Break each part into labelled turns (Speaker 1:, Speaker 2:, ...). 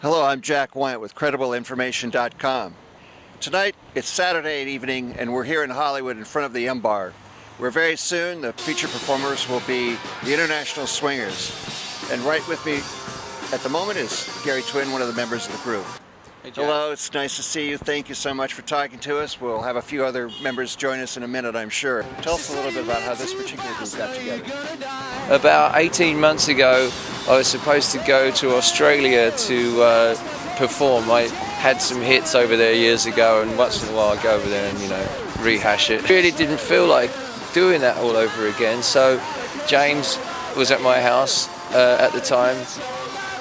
Speaker 1: Hello, I'm Jack Wyant with CredibleInformation.com. Tonight, it's Saturday evening, and we're here in Hollywood in front of the MBAR, where very soon the featured performers will be the International Swingers. And right with me at the moment is Gary Twinn, one of the members of the group.
Speaker 2: Hey, Jack.
Speaker 1: Hello, it's nice to see you. Thank you so much for talking to us. We'll have a few other members join us in a minute, I'm sure. Tell us a little bit about how this particular group got together.
Speaker 2: About 18 months ago, I was supposed to go to Australia to perform. I had some hits over there years ago, and once in a while I go over there and, rehash it. Really didn't feel like doing that all over again, so James was at my house at the time.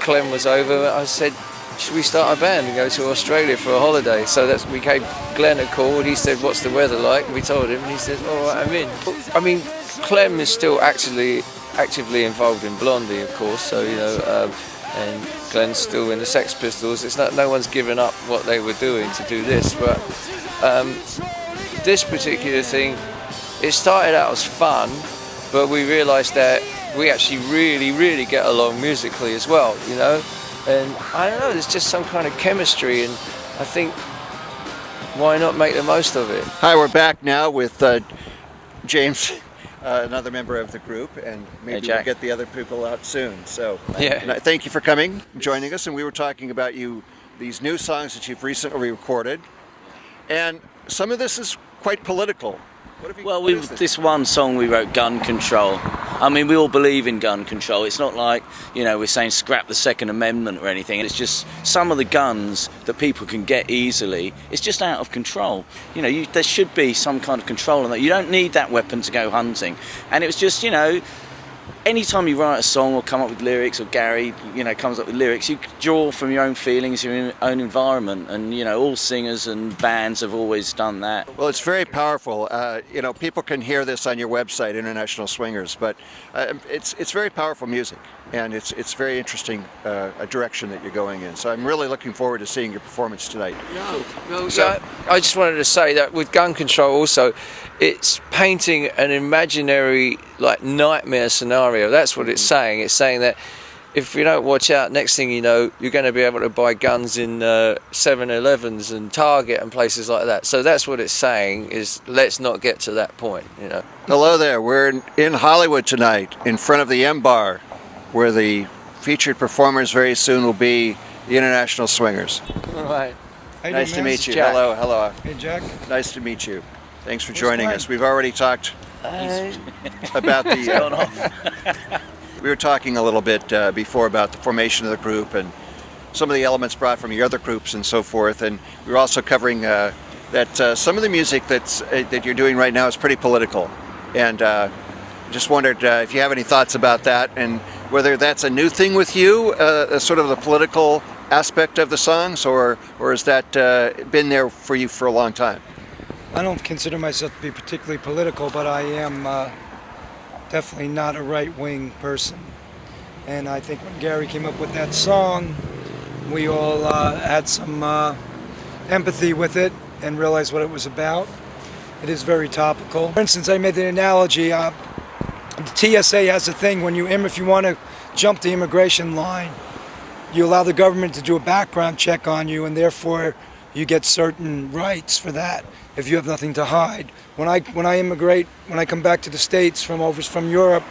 Speaker 2: Clem was over. I said, should we start a band and go to Australia for a holiday? So we gave Glen a call, and he said, what's the weather like? And we told him, and he said, all right, I'm in. I mean, Clem is still actively involved in Blondie, of course, so, and Glen's still in the Sex Pistols. It's not, no one's given up what they were doing to do this, but this particular thing, it started out as fun, but we realised that we actually really get along musically as well, And I don't know, there's just some kind of chemistry, and I think, why not make the most of it?
Speaker 1: Hi, we're back now with James, another member of the group, and maybe we'll get the other people out soon. So, thank you for coming, joining us, and we were talking about these new songs that you've recently recorded, and some of this is quite political.
Speaker 3: Well, this one song we wrote, Gun Control. I mean, we all believe in gun control. It's not like, we're saying scrap the Second Amendment or anything. It's just some of the guns that people can get easily, it's just out of control. There should be some kind of control on that. You don't need that weapon to go hunting. And it was just, anytime you write a song or come up with lyrics, or Gary, comes up with lyrics, you draw from your own feelings, your own environment, and all singers and bands have always done that.
Speaker 1: Well, it's very powerful. People can hear this on your website, International Swingers, but it's very powerful music, and it's very interesting a direction that you're going in. So I'm really looking forward to seeing your performance tonight.
Speaker 2: I just wanted to say that with Gun Control also, it's painting an imaginary nightmare scenario. That's what it's saying. It's saying that if you don't watch out, next thing you know, you're going to be able to buy guns in 7-Elevens and Target and places like that. So that's what it's saying, is let's not get to that point,
Speaker 1: Hello there. We're in Hollywood tonight in front of the MBAR, where the featured performers very soon will be the International Swingers.
Speaker 2: All right.
Speaker 1: Nice to meet you.
Speaker 2: Jack.
Speaker 1: Hello.
Speaker 4: Hey, Jack.
Speaker 1: Nice to meet you. Thanks for joining us. We've already talked about we were talking a little bit before about the formation of the group and some of the elements brought from your other groups and so forth. And we were also covering that some of the music that you're doing right now is pretty political. And just wondered if you have any thoughts about that, and whether that's a new thing with you, sort of the political aspect of the songs, or has that been there for you for a long time?
Speaker 4: I don't consider myself to be particularly political, but I am definitely not a right-wing person. And I think when Gary came up with that song, we all had some empathy with it and realized what it was about. It is very topical. For instance, I made the analogy, the TSA has a thing when if you want to jump the immigration line, you allow the government to do a background check on you, and therefore you get certain rights for that if you have nothing to hide. When I immigrate, when I come back to the States from Europe,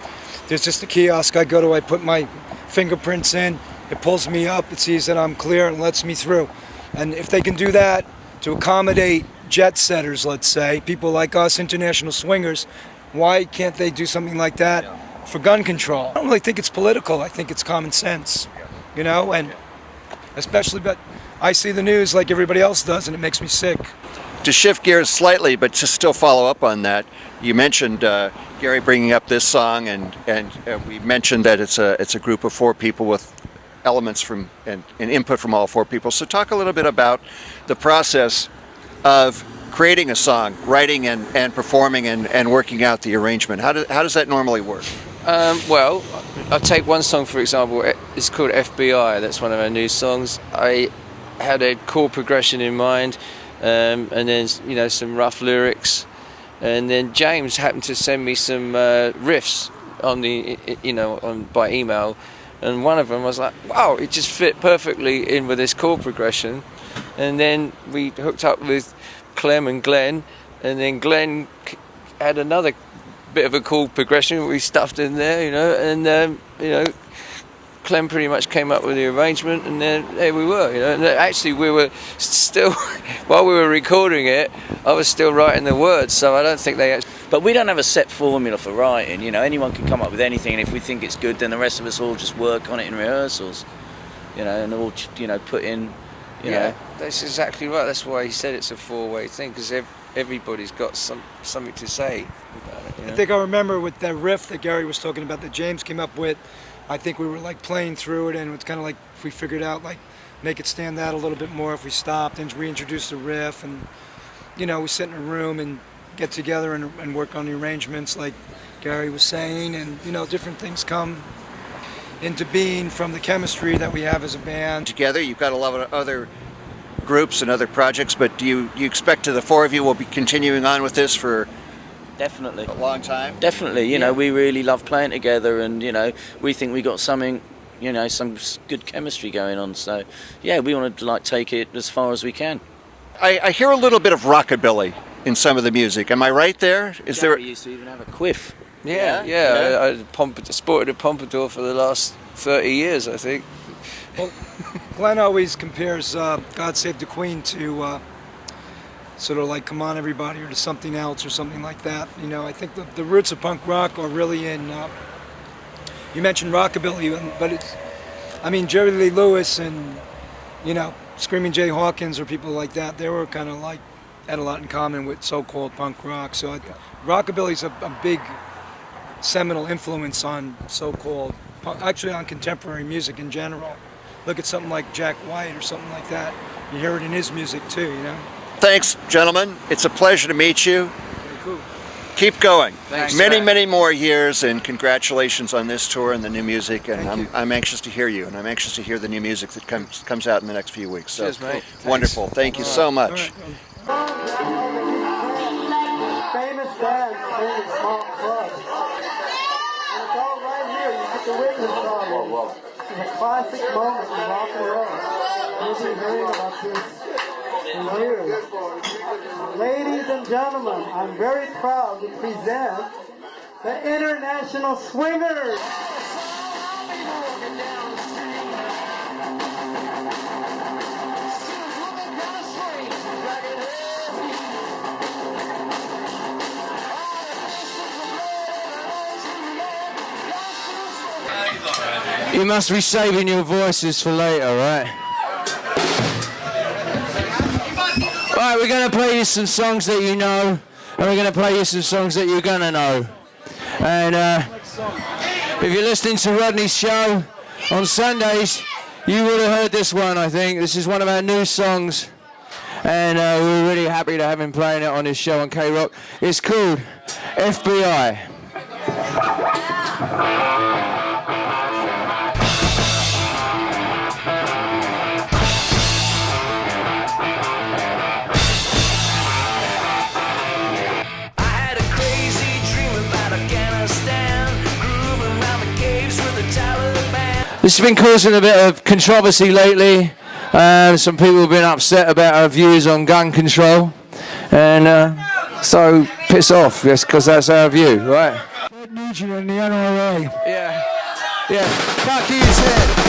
Speaker 4: there's just a kiosk I go to, I put my fingerprints in, it pulls me up, it sees that I'm clear and lets me through. And if they can do that to accommodate jet setters, let's say, people like us, international swingers, why can't they do something like that for gun control? I don't really think it's political, I think it's common sense, and especially, but I see the news like everybody else does, and it makes me sick.
Speaker 1: To shift gears slightly, but to still follow up on that, you mentioned Gary bringing up this song, and we mentioned that it's a group of 4 people with elements from and input from all 4 people. So talk a little bit about the process of creating a song, writing and performing and working out the arrangement. How does that normally work?
Speaker 2: Well, I'll take one song for example. It's called FBI. That's one of our new songs. I had a chord progression in mind, and then some rough lyrics, and then James happened to send me some riffs on by email, and one of them was like, wow, it just fit perfectly in with this chord progression. And then we hooked up with Clem and Glen, and then Glen had another bit of a chord progression we stuffed in there, you know, and you know, Clem pretty much came up with the arrangement, and then there we were, you know. And actually we were still, while we were recording it, I was still writing the words, so I don't think they actually...
Speaker 3: But we don't have a set formula for writing, you know. Anyone can come up with anything, and if we think it's good, then the rest of us all just work on it in rehearsals, you know, and all, you know, put in, you know.
Speaker 2: That's exactly right. That's why he said it's a four-way thing, because everybody's got something to say about it, you know?
Speaker 4: I think I remember with that riff that Gary was talking about that James came up with, I think we were like playing through it, and it's kind of like we figured out like make it stand out a little bit more if we stopped and reintroduced the riff, and you know, we sit in a room and get together and work on the arrangements like Gary was saying, and you know, different things come into being from the chemistry that we have as a band.
Speaker 1: Together, you've got a lot of other groups and other projects, but do you expect the four of you will be continuing on with this for
Speaker 3: Definitely.
Speaker 1: a long time?
Speaker 3: Definitely, you know, we really love playing together, and you know, we think we got something, you know, some good chemistry going on. So, yeah, we want to like take it as far as we can.
Speaker 1: I hear a little bit of rockabilly in some of the music. Am I right there? Is
Speaker 3: Gary used to even have a quiff.
Speaker 2: Yeah. I sported a pompadour for the last 30 years, I think.
Speaker 4: Well, Glen always compares God Save the Queen to sort of like Come On Everybody, or to something else, or something like that. You know, I think the roots of punk rock are really in, you mentioned rockabilly, but it's, I mean, Jerry Lee Lewis and, you know, Screaming Jay Hawkins or people like that, they were kind of like, had a lot in common with so-called punk rock. So rockabilly's a big seminal influence on so-called, actually on contemporary music in general. Look at something like Jack White or something like that. You hear it in his music too, you know?
Speaker 1: Thanks, gentlemen. It's a pleasure to meet you.
Speaker 4: Very cool.
Speaker 1: Keep going.
Speaker 2: Thanks,
Speaker 1: many,
Speaker 2: Jack.
Speaker 1: many more years, and congratulations on this tour and the new music. And
Speaker 4: Thank you.
Speaker 1: I'm anxious to hear you, and I'm anxious to hear the new music that comes out in the next few weeks. So
Speaker 2: Cheers, mate. Thanks.
Speaker 1: wonderful. Thank you so
Speaker 4: All
Speaker 1: much.
Speaker 4: right.
Speaker 5: Famous bands, famous small clubs. And it's all right here. You get to witness all this. It's a classic moment in rock and roll. You'll be hearing about this in years. Ladies and gentlemen, I'm very proud to present the International Swingers.
Speaker 6: You must be saving your voices for later, right? Right, we're going to play you some songs that you know, and we're going to play you some songs that you're going to know. And if you're listening to Rodney's show on Sundays, you would have heard this one, I think. This is one of our new songs, and we're really happy to have him playing it on his show on K-Rock. It's called FBI. This has been causing a bit of controversy lately. Some people have been upset about our views on gun control, and so piss off, yes, because that's our view, right?
Speaker 4: Need you in the NRA.
Speaker 6: Yeah. Fuck you, Ted.